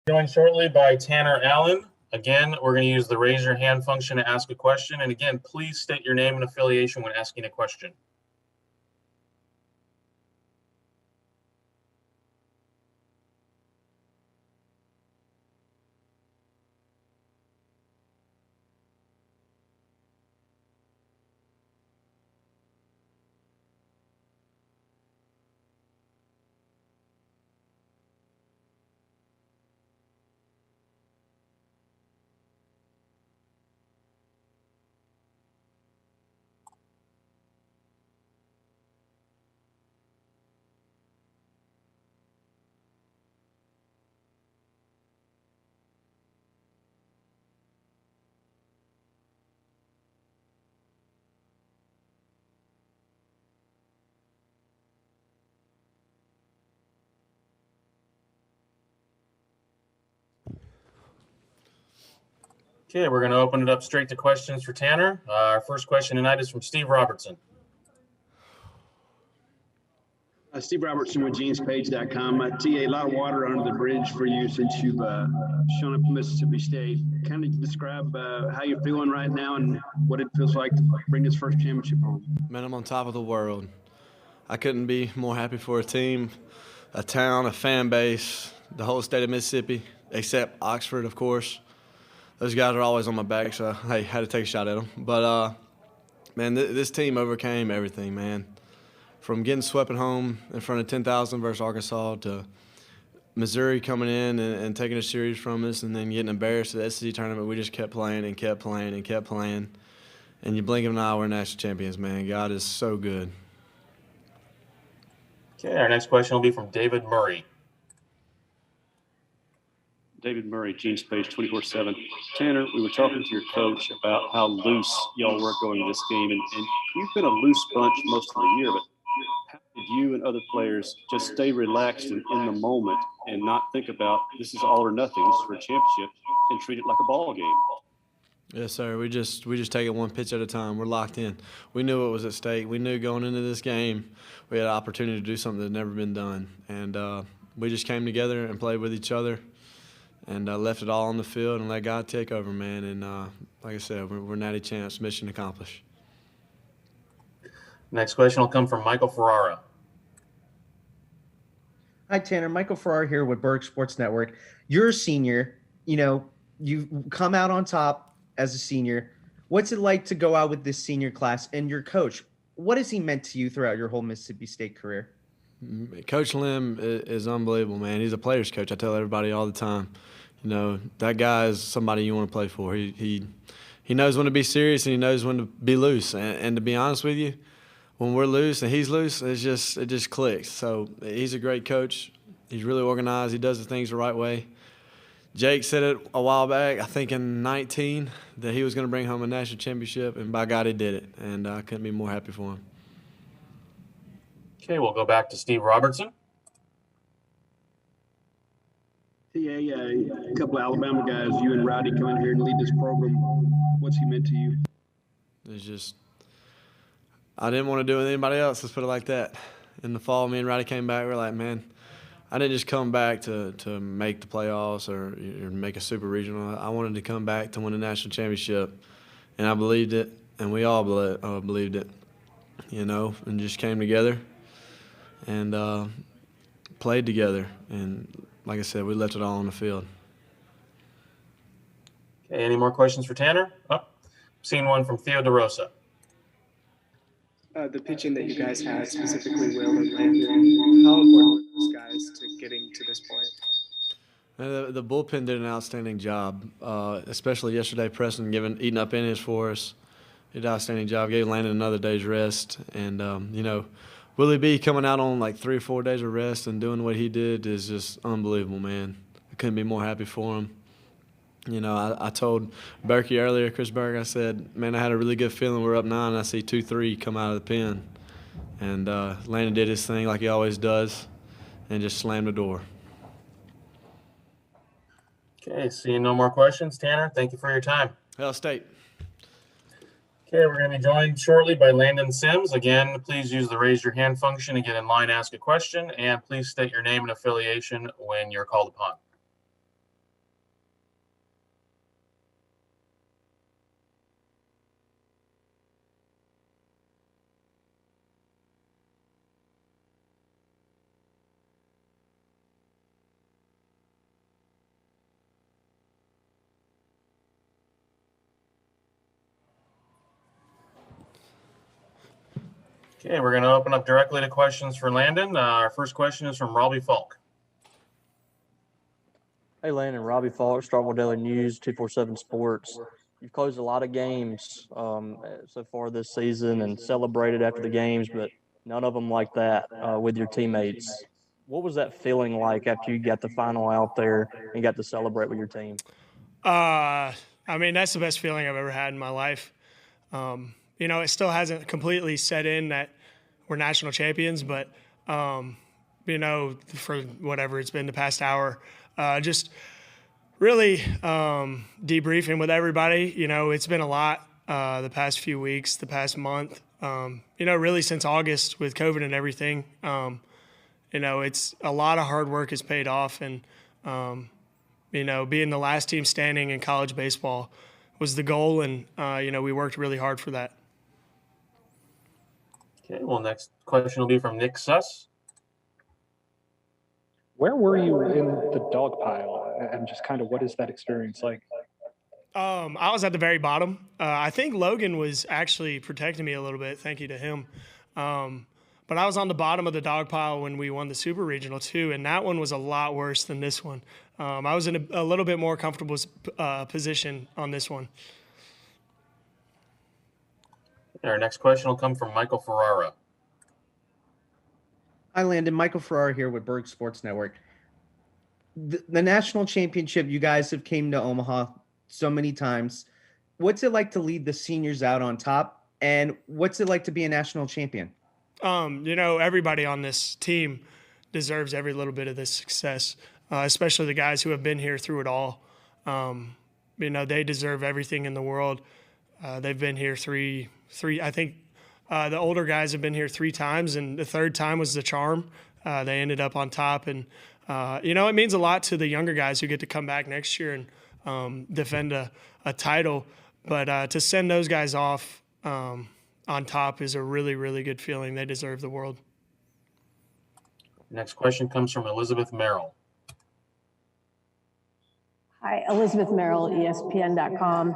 Joined shortly by Tanner Allen. Again, we're going to use the raise your hand function to ask a question. And again, please state your name and affiliation when asking a question. Okay, we're going to open it up straight to questions for Tanner. Our first question tonight is from Steve Robertson. Steve Robertson with genespage.com. TA, a lot of water under the bridge for you since you've shown up to Mississippi State. Kind of describe how you're feeling right now and what it feels like to bring this first championship home. Man, I'm on top of the world. I couldn't be more happy for a team, a town, a fan base, the whole state of Mississippi, except Oxford, of course. Those guys are always on my back, so I had to take a shot at them. But, man, this team overcame everything, man. From getting swept at home in front of 10,000 versus Arkansas to Missouri coming in and taking a series from us and then getting embarrassed at the SEC tournament, we just kept playing and kept playing and kept playing. And you blink of an eye, we're national champions, man. God is so good. Okay, our next question will be from David Murray. David Murray, GeneSpace 24/7. Tanner, we were talking to your coach about how loose y'all were going to this game, and you've been a loose bunch most of the year, but how did you and other players just stay relaxed in the moment and not think about this is all or nothing, this is for a championship, and treat it like a ball game? Yes, sir. We just take it one pitch at a time. We're locked in. We knew what was at stake. We knew going into this game we had an opportunity to do something that had never been done, and we just came together and played with each other. And left it all on the field and let God take over, man. And like I said, we're natty champs, mission accomplished. Next question will come from Michael Ferrara. Hi, Tanner. Michael Ferrara here with Berg Sports Network. You're a senior. You know, you've come out on top as a senior. What's it like to go out with this senior class? And your coach, what has he meant to you throughout your whole Mississippi State career? Coach Lim is unbelievable, man. He's a player's coach. I tell everybody all the time. You know, that guy is somebody you want to play for. He knows when to be serious and he knows when to be loose. And to be honest with you, when we're loose and he's loose, it just clicks. So he's a great coach. He's really organized. He does the things the right way. Jake said it a while back, I think in 19, that he was going to bring home a national championship, and by God, he did it. And I couldn't be more happy for him. Okay, we'll go back to Steve Robertson. TA, a couple of Alabama guys, you and Rowdy come in here and lead this program. What's he meant to you? It's just, I didn't want to do it with anybody else, let's put it like that. In the fall, me and Rowdy came back, we were like, man, I didn't just come back to make the playoffs or make a super regional. I wanted to come back to win a national championship, and I believed it, and we all believed it, you know, and just came together and played together. And like I said, we left it all on the field. Okay, any more questions for Tanner? Oh, seen one from Theo DeRosa. The pitching that you guys had, specifically Will and Landon, how important were those guys to getting to this point? The bullpen did an outstanding job, especially yesterday. Preston eating up innings for us. He did an outstanding job. Gave Landon another day's rest, and you know, Willie B coming out on like 3 or 4 days of rest and doing what he did is just unbelievable, man. I couldn't be more happy for him. You know, I told Berkey earlier, Chris Berg, I said, man, I had a really good feeling we're up 9, and I see 2-3 come out of the pen. And Landon did his thing like he always does and just slammed the door. Okay, seeing no more questions, Tanner, thank you for your time. Hail State. Okay, we're going to be joined shortly by Landon Sims. Again, please use the raise your hand function to get in line, ask a question, and please state your name and affiliation when you're called upon. Okay, we're going to open up directly to questions for Landon. Our first question is from Robbie Falk. Hey, Landon, Robbie Falk, Starkville Daily News, 247 Sports. You've closed a lot of games so far this season and celebrated after the games, but none of them like that with your teammates. What was that feeling like after you got the final out there and got to celebrate with your team? I mean, that's the best feeling I've ever had in my life. You know, it still hasn't completely set in that we're national champions, but, you know, for whatever it's been the past hour, just really debriefing with everybody. You know, it's been a lot the past few weeks, the past month, you know, really since August with COVID and everything. You know, it's a lot of hard work has paid off, and, you know, being the last team standing in college baseball was the goal, and, you know, we worked really hard for that. Okay, well, next question will be from Nick Suss. Where were you in the dog pile, and just kind of what is that experience like? I was at the very bottom. I think Logan was actually protecting me a little bit. Thank you to him. But I was on the bottom of the dog pile when we won the Super Regional too, and that one was a lot worse than this one. I was in a little bit more comfortable position on this one. Our next question will come from Michael Ferrara. Hi, Landon. Michael Ferrara here with Berg Sports Network. The national championship, you guys have came to Omaha so many times. What's it like to lead the seniors out on top, and what's it like to be a national champion? You know, everybody on this team deserves every little bit of this success, especially the guys who have been here through it all. You know, they deserve everything in the world. They've been here three. I think the older guys have been here 3 times, and the third time was the charm. They ended up on top, and you know, it means a lot to the younger guys who get to come back next year and defend a title. But to send those guys off on top is a really, really good feeling. They deserve the world. Next question comes from Elizabeth Merrill. Hi, Elizabeth Merrill, ESPN.com.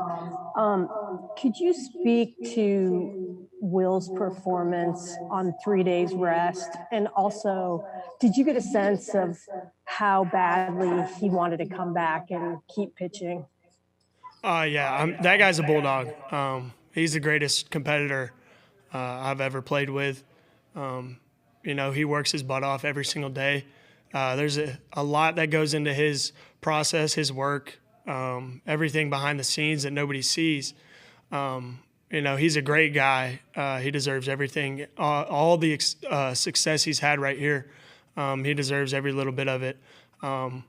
Could you speak to Will's performance on 3 days rest? And also, did you get a sense of how badly he wanted to come back and keep pitching? Yeah, that guy's a bulldog. He's the greatest competitor I've ever played with. You know, he works his butt off every single day. There's a lot that goes into his process, his work, everything behind the scenes that nobody sees. You know, he's a great guy. He deserves everything. All the success he's had right here, he deserves every little bit of it. And,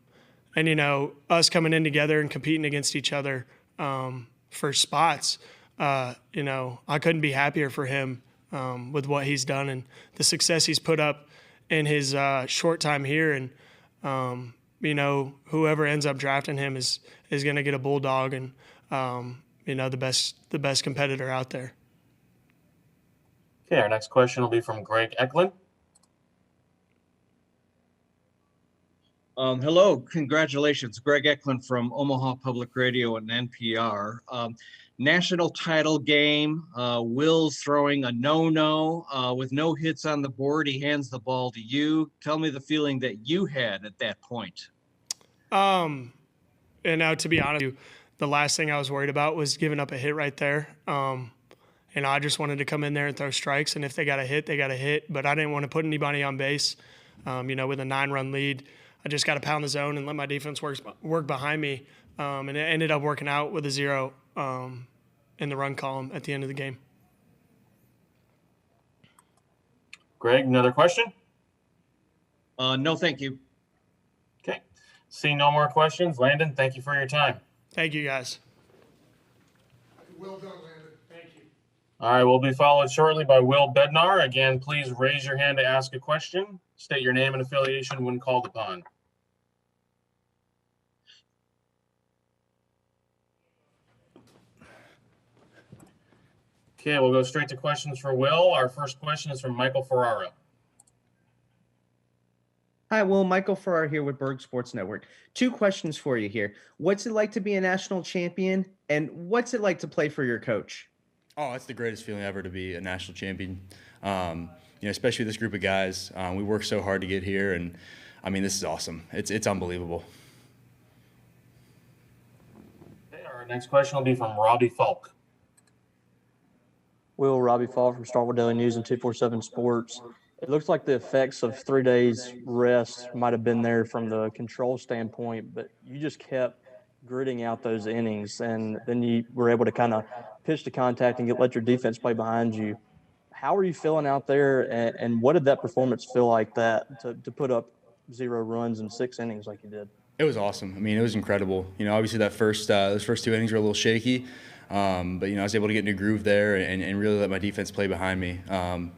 you know, us coming in together and competing against each other for spots, you know, I couldn't be happier for him with what he's done and the success he's put up in his short time here. And, you know, whoever ends up drafting him is going to get a bulldog and, you know, the best competitor out there. Okay, our next question will be from Greg Eklund. Hello, congratulations. Greg Eklund from Omaha Public Radio and NPR. National title game, Will's throwing a no-no with no hits on the board. He hands the ball to you. Tell me the feeling that you had at that point. And now, to be honest with you, the last thing I was worried about was giving up a hit right there. And I just wanted to come in there and throw strikes, and if they got a hit, they got a hit. But I didn't want to put anybody on base. You know, with a 9-run lead, I just got to pound the zone and let my defense work behind me. And it ended up working out with a 0 in the run column at the end of the game. Greg, another question? No, thank you. Okay. Seeing no more questions, Landon, thank you for your time. Thank you, guys. Well done, Landon. Thank you. All right, we'll be followed shortly by Will Bednar. Again, please raise your hand to ask a question. State your name and affiliation when called upon. Okay, we'll go straight to questions for Will. Our first question is from Michael Ferrara. Hi, Will. Michael Ferrara here with Berg Sports Network. 2 questions for you here. What's it like to be a national champion, and what's it like to play for your coach? Oh, it's the greatest feeling ever to be a national champion. Especially this group of guys. We worked so hard to get here, and I mean, this is awesome. It's unbelievable. Okay, our next question will be from Robbie Falk. Will, Robbie Fall from Starkville Daily News and 247 Sports. It looks like the effects of 3 days rest might have been there from the control standpoint, but you just kept gritting out those innings, and then you were able to kind of pitch to contact and let your defense play behind you. How are you feeling out there, and what did that performance feel like to put up 0 runs in 6 innings like you did? It was awesome. I mean, it was incredible. Obviously those first 2 innings were a little shaky, but I was able to get in a groove there and really let my defense play behind me.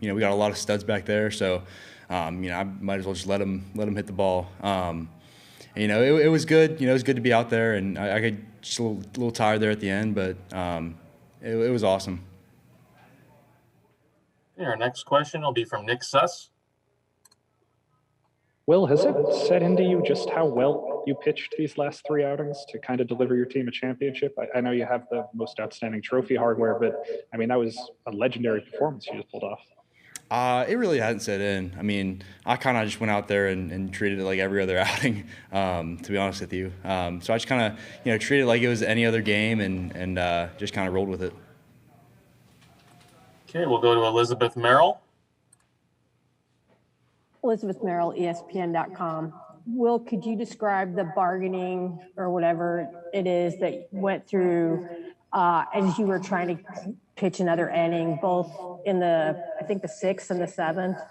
We got a lot of studs back there, so I might as well just let them hit the ball. It was good. It was good to be out there, and I got just a little tired there at the end, but it was awesome. Okay, our next question will be from Nick Suss. Will, has it set into you just how well you pitched these last 3 outings to kind of deliver your team a championship? I know you have the most outstanding trophy hardware, but I mean, that was a legendary performance you just pulled off. It really hadn't set in. I mean, I kind of just went out there and treated it like every other outing, to be honest with you. So I just kind of, treated it like it was any other game and just kind of rolled with it. Okay, we'll go to Elizabeth Merrill. Elizabeth Merrill, ESPN.com. Will, could you describe the bargaining or whatever it is that went through as you were trying to pitch another inning, both in I think the 6th and the 7th?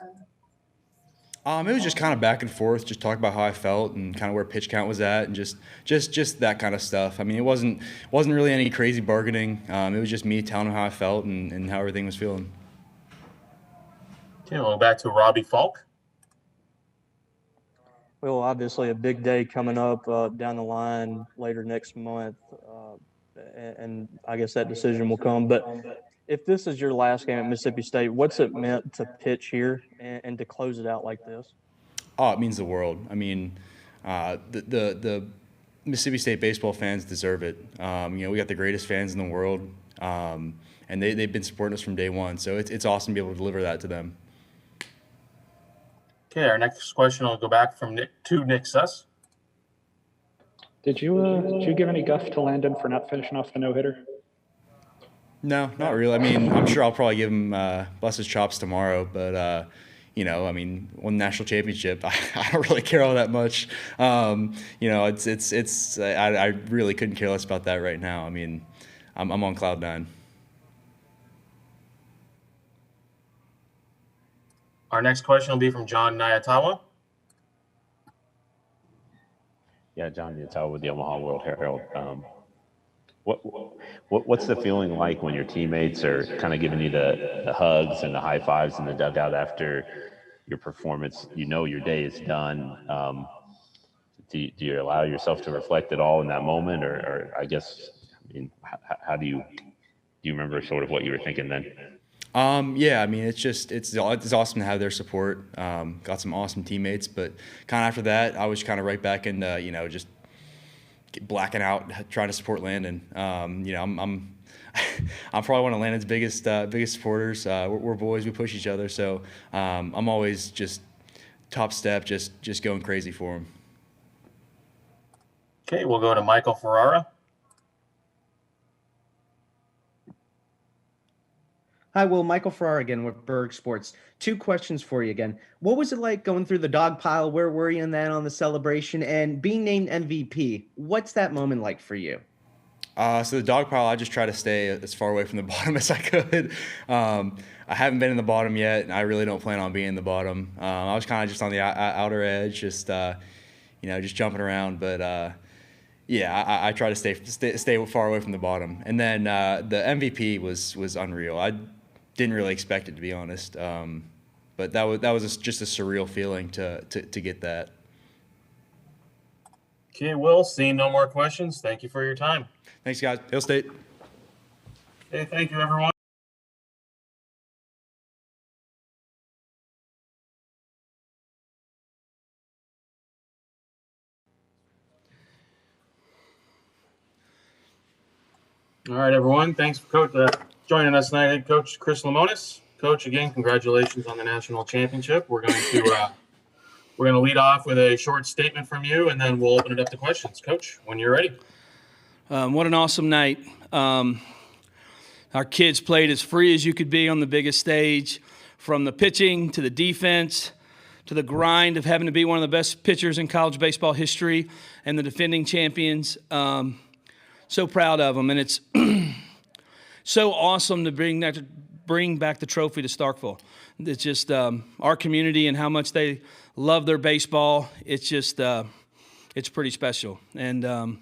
It was just kind of back and forth, just talk about how I felt and kind of where pitch count was at, and just that kind of stuff. I mean, it wasn't really any crazy bargaining. It was just me telling him how I felt and how everything was feeling. Okay, we'll go back to Robbie Falk. Well, obviously a big day coming up down the line later next month, and I guess that decision will come. But if this is your last game at Mississippi State, what's it meant to pitch here and to close it out like this? Oh, it means the world. I mean, the Mississippi State baseball fans deserve it. We got the greatest fans in the world, and they've been supporting us from day one. So it's awesome to be able to deliver that to them. Okay, our next question will go back from Nick Suss. Did you give any guff to Landon for not finishing off the no-hitter? No, not really. I mean, I'm sure I'll probably give him bust his chops tomorrow, but I mean, won the national championship. I don't really care all that much. I really couldn't care less about that right now. I mean, I'm on cloud 9. Our next question will be from John Nyatawa. Yeah, John Nyatawa with the Omaha World Herald. What's the feeling like when your teammates are kind of giving you the hugs and the high fives in the dugout after your performance? Your day is done. Do you allow yourself to reflect at all in that moment, or I guess, I mean, how do you remember sort of what you were thinking then? Yeah, I mean, it's awesome to have their support. Got some awesome teammates, but kind of after that, I was kind of right back into, just blacking out, trying to support Landon. I'm probably one of Landon's biggest supporters. We're boys, we push each other. So, I'm always just top step, just going crazy for him. Okay, we'll go to Michael Ferrara. Hi, Will. Michael Farrar again with Berg Sports. 2 questions for you again. What was it like going through the dog pile? Where were you in that on the celebration? And being named MVP, what's that moment like for you? So the dog pile, I just try to stay as far away from the bottom as I could. I haven't been in the bottom yet, and I really don't plan on being in the bottom. I was kind of just on the outer edge, just jumping around. But yeah, I try to stay far away from the bottom. And then the MVP was unreal. I didn't really expect it, to be honest. But that was just a surreal feeling to get that. Okay, Will, seeing no more questions, thank you for your time. Thanks, guys. Hail State. Okay, thank you, everyone. All right, everyone. Thanks for Coach Joining us tonight, Coach Chris Lemonis. Coach, again, congratulations on the national championship. We're going to lead off with a short statement from you, and then we'll open it up to questions. Coach, when you're ready. What an awesome night. Our kids played as free as you could be on the biggest stage, from the pitching to the defense to the grind of having to be one of the best pitchers in college baseball history and the defending champions. So proud of them, and it's so awesome to bring back the trophy to Starkville. It's just our community and how much they love their baseball. It's just it's pretty special, and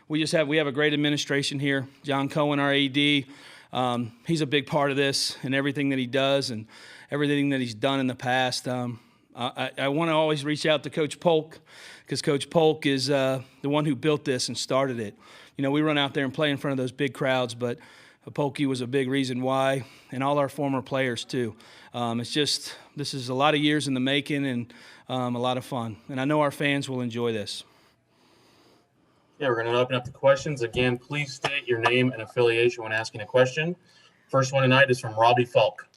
we have a great administration here. John Cohen, our AD, he's a big part of this and everything that he does and everything that he's done in the past. I want to always reach out to Coach Polk, because Coach Polk is the one who built this and started it. You know, we run out there and play in front of those big crowds, but Polky was a big reason why, and all our former players too. This is a lot of years in the making and a lot of fun, and I know our fans will enjoy this. Yeah, we're going to open up the questions. Again, please state your name and affiliation when asking a question. First one tonight is from Robbie Falk.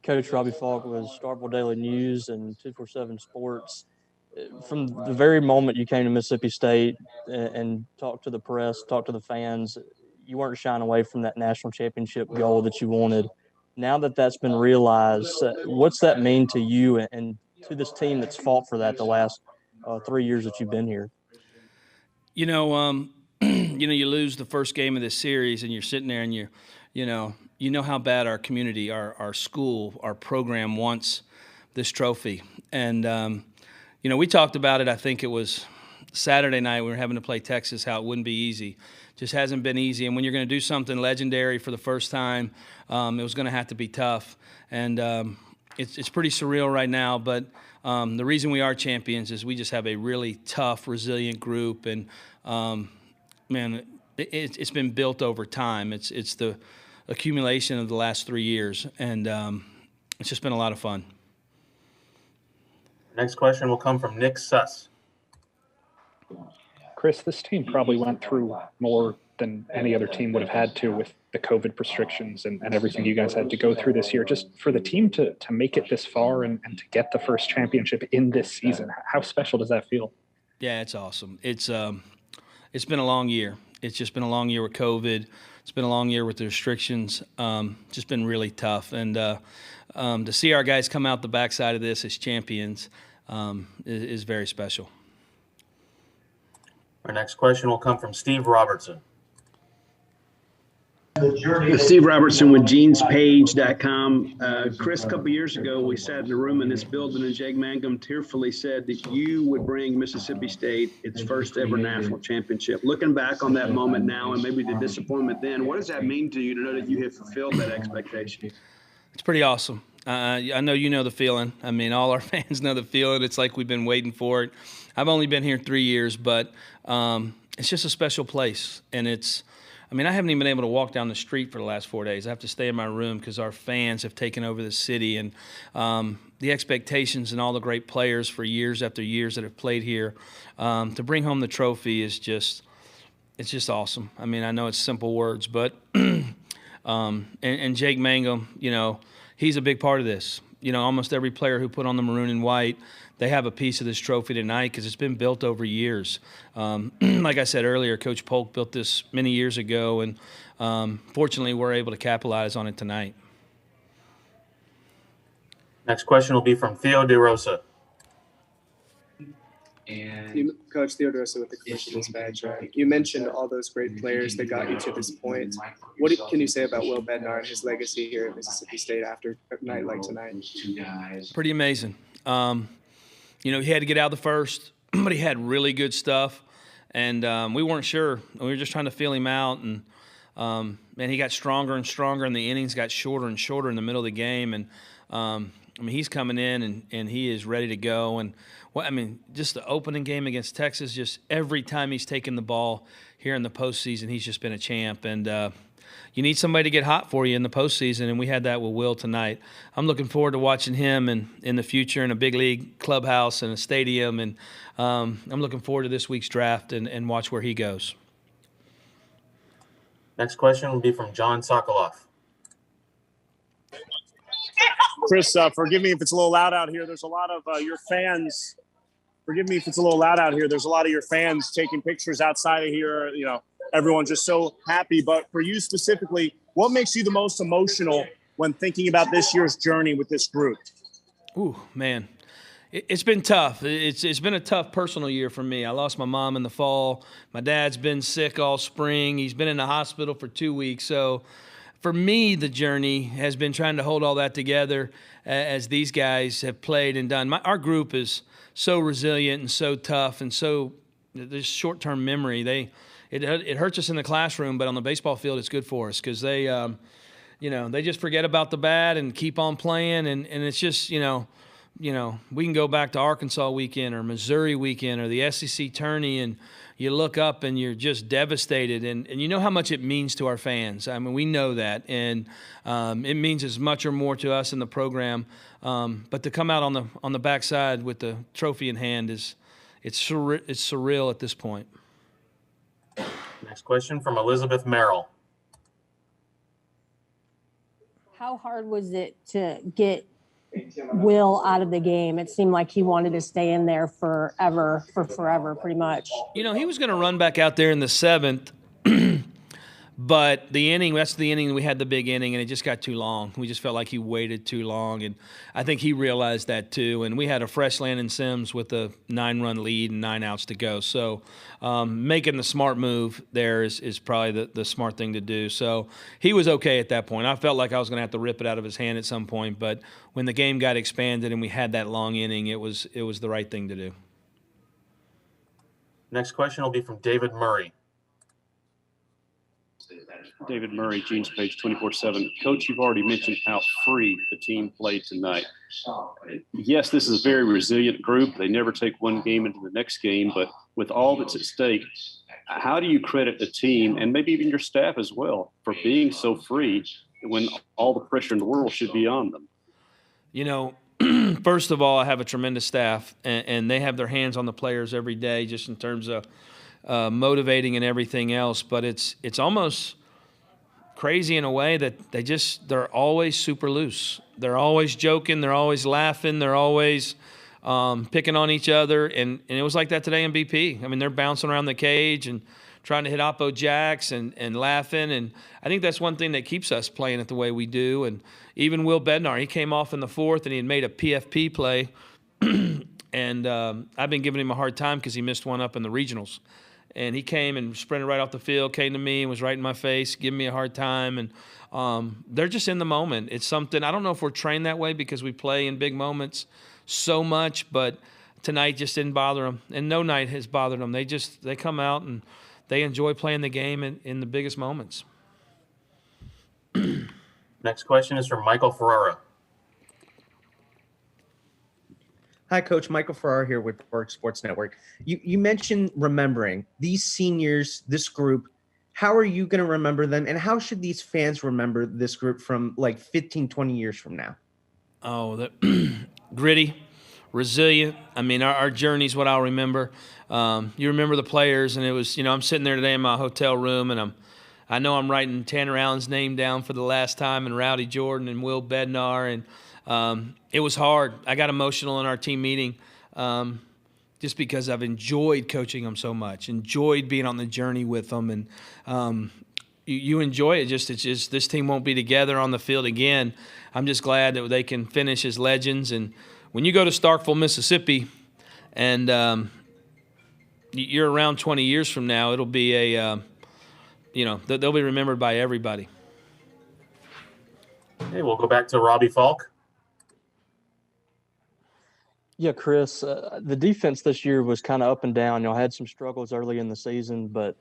Coach Robbie Falk with Starkville Daily News and 247 Sports. From the very moment you came to Mississippi State and talked to the press, talked to the fans, you weren't shying away from that national championship goal that you wanted. Now that that's been realized, what's that mean to you and to this team that's fought for that the last 3 years that you've been here? You you lose the first game of this series, and you're sitting there, and you know how bad our community, our school, our program wants this trophy, and we talked about it. I think it was Saturday night. We were having to play Texas, how it wouldn't be easy. Just hasn't been easy. And when you're going to do something legendary for the first time, it was going to have to be tough. And it's pretty surreal right now. But the reason we are champions is we just have a really tough, resilient group. And, it's been built over time. It's the accumulation of the last 3 years. And it's just been a lot of fun. Next question will come from Nick Suss. Chris, this team probably went through more than any other team would have had to with the COVID restrictions and everything you guys had to go through this year. Just for the team to make it this far and to get the first championship in this season, how special does that feel? Yeah, it's awesome. It's been a long year. It's just been a long year with COVID. It's been a long year with the restrictions. Just been really tough. And to see our guys come out the backside of this as champions is very special. Our next question will come from Steve Robertson. Steve Robertson with genespage.com. Chris, a couple years ago, we sat in a room in this building and Jake Mangum tearfully said that you would bring Mississippi State its first ever national championship. Looking back on that moment now and maybe the disappointment then, what does that mean to you to know that you have fulfilled that expectation? It's pretty awesome. I know you know the feeling. I mean, all our fans know the feeling. It's like we've been waiting for it. I've only been here 3 years, but it's just a special place. And I haven't even been able to walk down the street for the last 4 days. I have to stay in my room because our fans have taken over the city. And the expectations and all the great players for years after years that have played here, to bring home the trophy is just awesome. I mean, I know it's simple words, but and Jake Mangum, he's a big part of this. Almost every player who put on the maroon and white, they have a piece of this trophy tonight because it's been built over years. Like I said earlier, Coach Polk built this many years ago, and fortunately we're able to capitalize on it tonight. Next question will be from Theo DeRosa. And Coach Theo DeRosa with the Commission Dispatch. You mentioned all those great players that got you to this point. What can you say about Will Bednar and his legacy here at Mississippi State after a night like tonight? Pretty amazing. He had to get out the first, but he had really good stuff, and we weren't sure. We were just trying to feel him out, and he got stronger and stronger, and the innings got shorter and shorter in the middle of the game, and he's coming in, and he is ready to go. And just the opening game against Texas, just every time he's taken the ball here in the postseason, he's just been a champ. And you need somebody to get hot for you in the postseason, and we had that with Will tonight. I'm looking forward to watching him in the future in a big league clubhouse and a stadium, and I'm looking forward to this week's draft and watch where he goes. Next question will be from John Sokoloff. Chris, forgive me if it's a little loud out here. There's a lot of your fans. Forgive me if it's a little loud out here. There's a lot of your fans taking pictures outside of here. You know, everyone's just so happy. But for you specifically, what makes you the most emotional when thinking about this year's journey with this group? Ooh, man. It's been tough. It's been a tough personal year for me. I lost my mom in the fall. My dad's been sick all spring. He's been in the hospital for 2 weeks. So for me, the journey has been trying to hold all that together as these guys have played and done. Our group is so resilient and so tough and so this short-term memory. It hurts us in the classroom, but on the baseball field, it's good for us because they just forget about the bad and keep on playing. And it's just, we can go back to Arkansas weekend or Missouri weekend or the SEC tourney, and you look up and you're just devastated. And you know how much it means to our fans. I mean, we know that. And it means as much or more to us in the program. But to come out on the backside with the trophy in hand it's surreal at this point. Next question from Elizabeth Merrill. How hard was it to get Will out of the game? It seemed like he wanted to stay in there forever, pretty much. He was going to run back out there in the 7th, but that's the inning we had the big inning, and it just got too long. We just felt like he waited too long, and I think he realized that too. And we had a fresh Landon Sims with a 9-run lead and 9 outs to go. So making the smart move there is probably the smart thing to do. So he was okay at that point. I felt like I was going to have to rip it out of his hand at some point, but when the game got expanded and we had that long inning, it was the right thing to do. Next question will be from David Murray. David Murray, Gene's Page 24/7. Coach, you've already mentioned how free the team played tonight. Yes, this is a very resilient group. They never take one game into the next game, but with all that's at stake, how do you credit the team and maybe even your staff as well for being so free when all the pressure in the world should be on them? First of all, I have a tremendous staff, and they have their hands on the players every day just in terms of motivating and everything else. But it's almost crazy in a way that they're always super loose. They're always joking. They're always laughing. They're always picking on each other. And it was like that today in BP. I mean, they're bouncing around the cage and trying to hit oppo jacks and laughing. And I think that's one thing that keeps us playing it the way we do. And even Will Bednar, he came off in the 4th and he had made a PFP play. And I've been giving him a hard time because he missed one up in the regionals. And he came and sprinted right off the field, came to me and was right in my face, giving me a hard time. And they're just in the moment. It's something, I don't know if we're trained that way because we play in big moments so much, but tonight just didn't bother them. And no night has bothered them. They come out and they enjoy playing the game in the biggest moments. Next question is from Michael Ferrara. Hi, Coach. Michael Farrar here with Berg Sports Network. You mentioned remembering these seniors, this group. How are you going to remember them, and how should these fans remember this group from like 15, 20 years from now? Oh, gritty, resilient. I mean, our journey is what I'll remember. You remember the players, and it was, I'm sitting there today in my hotel room, and I know I'm writing Tanner Allen's name down for the last time, and Rowdy Jordan and Will Bednar, and it was hard. I got emotional in our team meeting just because I've enjoyed coaching them so much, enjoyed being on the journey with them. And you enjoy it. It's just this team won't be together on the field again. I'm just glad that they can finish as legends. And when you go to Starkville, Mississippi, and you're around 20 years from now, it'll be they'll be remembered by everybody. Okay, we'll go back to Robbie Falk. Yeah, Chris, the defense this year was kind of up and down. Y'all had some struggles early in the season, but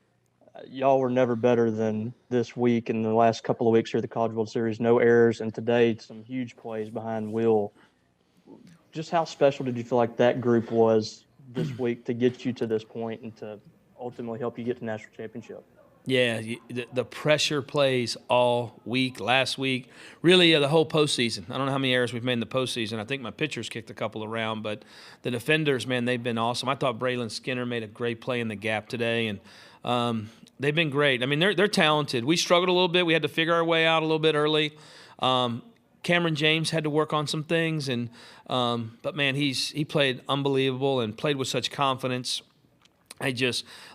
y'all were never better than this week and the last couple of weeks here at the College World Series. No errors, and today some huge plays behind Will. Just how special did you feel like that group was this week to get you to this point and to ultimately help you get to national championship? Yeah, the pressure plays all week, last week, really the whole postseason. I don't know how many errors we've made in the postseason. I think my pitchers kicked a couple around, but the defenders, man, they've been awesome. I thought Braylon Skinner made a great play in the gap today, and They've been great. I mean, they're talented. We struggled a little bit. We had to figure our way out a little bit early. Cameron James had to work on some things, and but man, he played unbelievable and played with such confidence.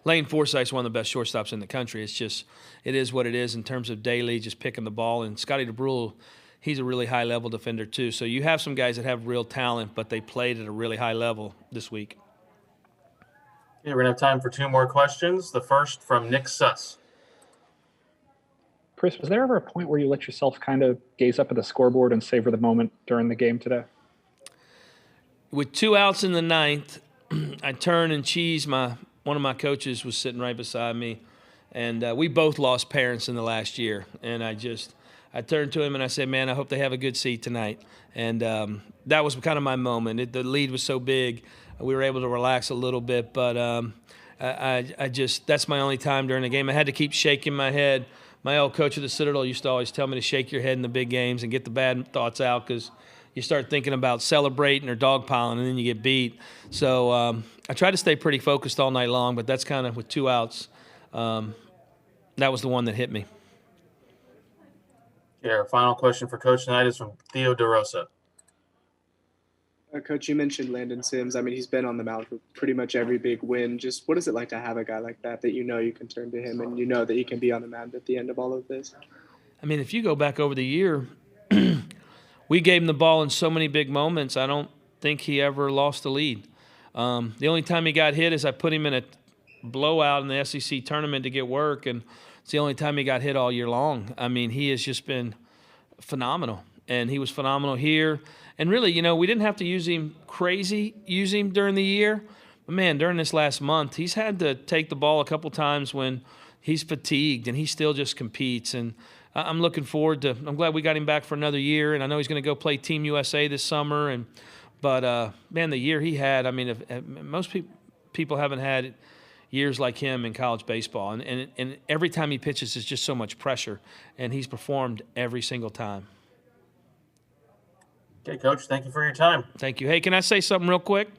Lane Forsythe's one of the best shortstops in the country. It is what it is in terms of daily, just picking the ball. And Scotty DeBrule, he's a really high-level defender too. So you have some guys that have real talent, but they played at a really high level this week. Yeah, we're going to have time for 2 more questions. The first from Nick Suss. Chris, was there ever a point where you let yourself kind of gaze up at the scoreboard and savor the moment during the game today? With 2 outs in the 9th, I turned and Cheese, one of my coaches, was sitting right beside me. And we both lost parents in the last year. And I turned to him and I said, man, I hope they have a good seat tonight. And that was kind of my moment. The lead was so big, we were able to relax a little bit. But that's my only time during the game. I had to keep shaking my head. My old coach of the Citadel used to always tell me to shake your head in the big games and get the bad thoughts out, because you start thinking about celebrating or dogpiling and then you get beat. So I tried to stay pretty focused all night long, but that's kind of with 2 outs. That was the one that hit me. Yeah, our final question for Coach tonight is from Theo DeRosa. Coach, you mentioned Landon Sims. I mean, he's been on the mound for pretty much every big win. Just what is it like to have a guy like that you know you can turn to him and you know that he can be on the mound at the end of all of this? I mean, if you go back over the year, we gave him the ball in so many big moments. I don't think he ever lost the lead. The only time he got hit is I put him in a blowout in the SEC tournament to get work, and it's the only time he got hit all year long. I mean, he has just been phenomenal, and he was phenomenal here. And really, we didn't have to use him during the year. But, man, during this last month, he's had to take the ball a couple times when he's fatigued, and he still just competes. And I'm looking forward to – I'm glad we got him back for another year, and I know he's going to go play Team USA this summer. But, man, the year he had, I mean, most people haven't had years like him in college baseball. And every time he pitches, there's just so much pressure, and he's performed every single time. Okay, Coach, thank you for your time. Thank you. Hey, can I say something real quick?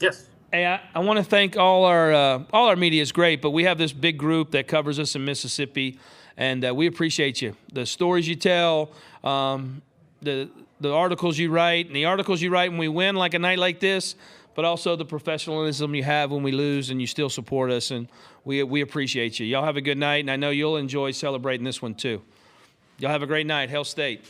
Yes. Hey, I want to thank all our media is great, but we have this big group that covers us in Mississippi, and we appreciate you. The stories you tell, the articles you write, and the articles you write when we win, like a night like this, but also the professionalism you have when we lose, and you still support us, and we appreciate you. Y'all have a good night, and I know you'll enjoy celebrating this one too. Y'all have a great night. Hail State.